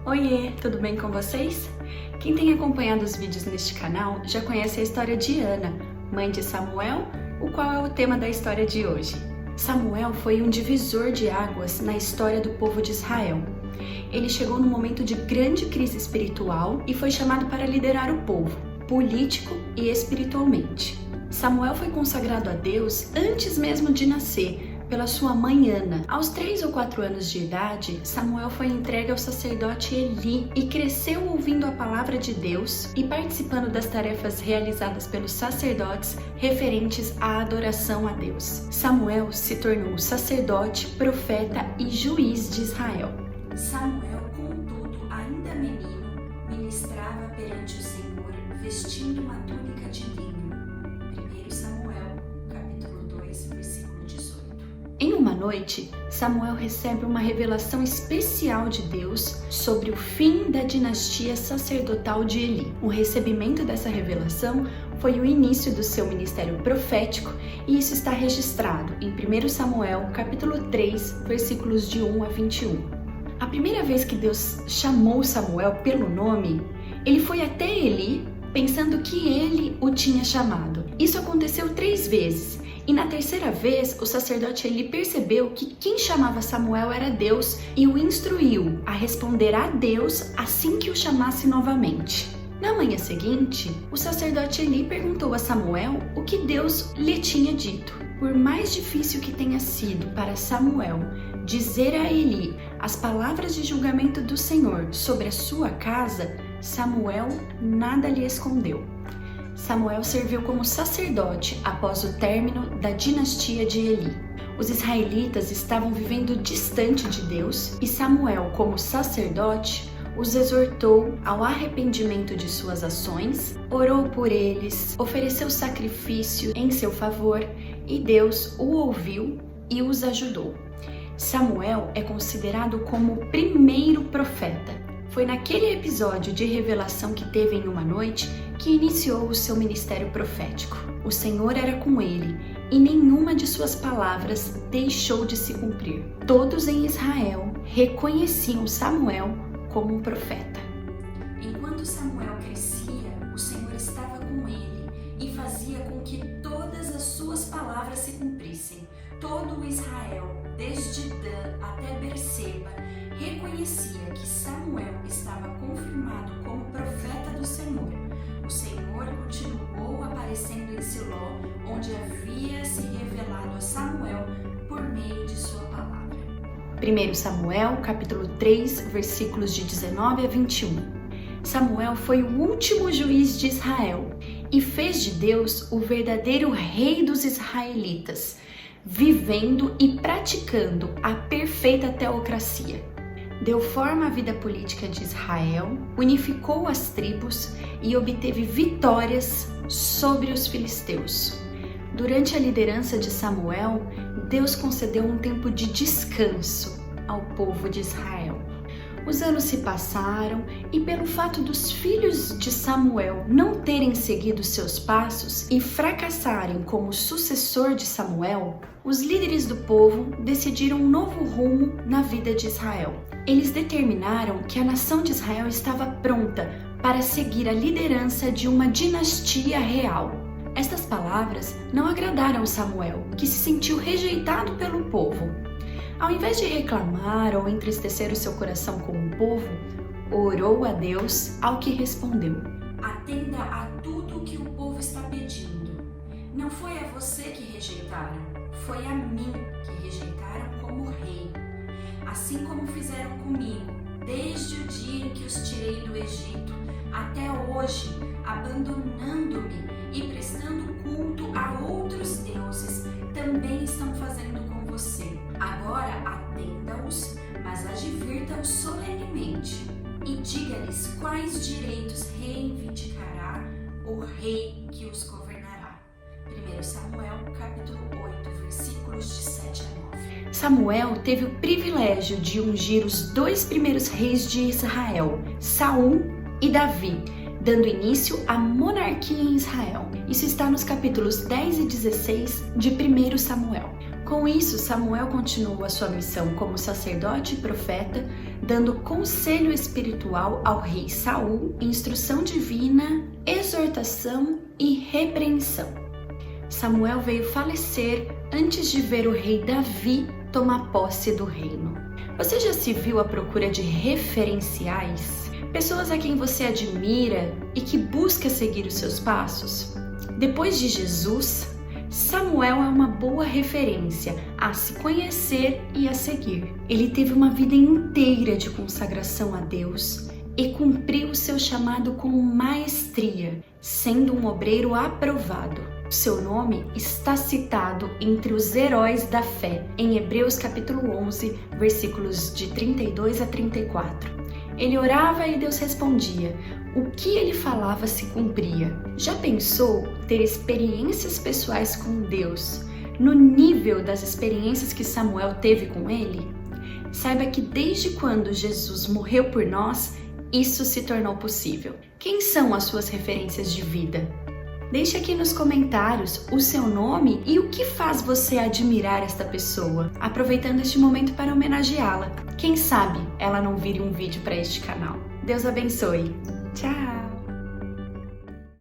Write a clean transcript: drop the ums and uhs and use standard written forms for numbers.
Oiê, tudo bem com vocês? Quem tem acompanhado os vídeos neste canal já conhece a história de Ana, mãe de Samuel, o qual é o tema da história de hoje. Samuel foi um divisor de águas na história do povo de Israel. Ele chegou num momento de grande crise espiritual e foi chamado para liderar o povo, político e espiritualmente. Samuel foi consagrado a Deus antes mesmo de nascer, pela sua mãe Ana. Aos 3 ou 4 anos de idade, Samuel foi entregue ao sacerdote Eli e cresceu ouvindo a palavra de Deus e participando das tarefas realizadas pelos sacerdotes referentes à adoração a Deus. Samuel se tornou sacerdote, profeta e juiz de Israel. Samuel, contudo, ainda menino, ministrava perante o Senhor, vestindo uma túnica de linho. 1 Samuel, capítulo 2, versículo 18. Em uma noite, Samuel recebe uma revelação especial de Deus sobre o fim da dinastia sacerdotal de Eli. O recebimento dessa revelação foi o início do seu ministério profético e isso está registrado em 1 Samuel, capítulo 3, versículos de 1 a 21. A primeira vez que Deus chamou Samuel pelo nome, ele foi até Eli pensando que ele o tinha chamado. Isso aconteceu 3 vezes. E na terceira vez, o sacerdote Eli percebeu que quem chamava Samuel era Deus e o instruiu a responder a Deus assim que o chamasse novamente. Na manhã seguinte, o sacerdote Eli perguntou a Samuel o que Deus lhe tinha dito. Por mais difícil que tenha sido para Samuel dizer a Eli as palavras de julgamento do Senhor sobre a sua casa, Samuel nada lhe escondeu. Samuel serviu como sacerdote após o término da dinastia de Eli. Os israelitas estavam vivendo distante de Deus e Samuel, como sacerdote, os exortou ao arrependimento de suas ações, orou por eles, ofereceu sacrifício em seu favor e Deus o ouviu e os ajudou. Samuel é considerado como o primeiro profeta. Foi naquele episódio de revelação que teve em uma noite que iniciou o seu ministério profético. O Senhor era com ele e nenhuma de suas palavras deixou de se cumprir. Todos em Israel reconheciam Samuel como um profeta. Enquanto Samuel crescia, o Senhor estava com ele e fazia com que todas as suas palavras se cumprissem. Todo o Israel, desde Dan até Berseba, reconhecia que Samuel estava confirmado como profeta do Senhor. O Senhor continuou aparecendo em Siló, onde havia se revelado a Samuel por meio de sua palavra. 1 Samuel, capítulo 3, versículos de 19 a 21. Samuel foi o último juiz de Israel e fez de Deus o verdadeiro rei dos israelitas, vivendo e praticando a perfeita teocracia. Deu forma à vida política de Israel, unificou as tribos e obteve vitórias sobre os filisteus. Durante a liderança de Samuel, Deus concedeu um tempo de descanso ao povo de Israel. Os anos se passaram e pelo fato dos filhos de Samuel não terem seguido seus passos e fracassarem como sucessor de Samuel, os líderes do povo decidiram um novo rumo na vida de Israel. Eles determinaram que a nação de Israel estava pronta para seguir a liderança de uma dinastia real. Estas palavras não agradaram Samuel, que se sentiu rejeitado pelo povo. Ao invés de reclamar ou entristecer o seu coração com o povo, orou a Deus, ao que respondeu: Atenda a tudo o que o povo está pedindo. Não foi a você que rejeitaram, foi a mim que rejeitaram como rei. Assim como fizeram comigo, desde o dia em que os tirei do Egito até hoje, abandonando-me e prestando culto a outros deuses, também estão fazendo com você. Agora atenda-os, mas advirta-os solenemente e diga-lhes quais direitos reivindicará o rei que os governará. 1 Samuel, capítulo 8, versículos de 7 a 9. Samuel teve o privilégio de ungir os 2 primeiros reis de Israel, Saul e Davi, dando início à monarquia em Israel. Isso está nos capítulos 10 e 16 de 1 Samuel. Com isso, Samuel continuou a sua missão como sacerdote e profeta, dando conselho espiritual ao rei Saul, instrução divina, exortação e repreensão. Samuel veio falecer antes de ver o rei Davi tomar posse do reino. Você já se viu à procura de referenciais? Pessoas a quem você admira e que busca seguir os seus passos? Depois de Jesus, Samuel é uma boa referência a se conhecer e a seguir. Ele teve uma vida inteira de consagração a Deus e cumpriu o seu chamado com maestria, sendo um obreiro aprovado. Seu nome está citado entre os heróis da fé, em Hebreus capítulo 11, versículos de 32 a 34. Ele orava e Deus respondia. O que ele falava se cumpria. Já pensou ter experiências pessoais com Deus no nível das experiências que Samuel teve com ele? Saiba que desde quando Jesus morreu por nós, isso se tornou possível. Quem são as suas referências de vida? Deixe aqui nos comentários o seu nome e o que faz você admirar esta pessoa, aproveitando este momento para homenageá-la. Quem sabe ela não vire um vídeo para este canal. Deus abençoe. Tchau!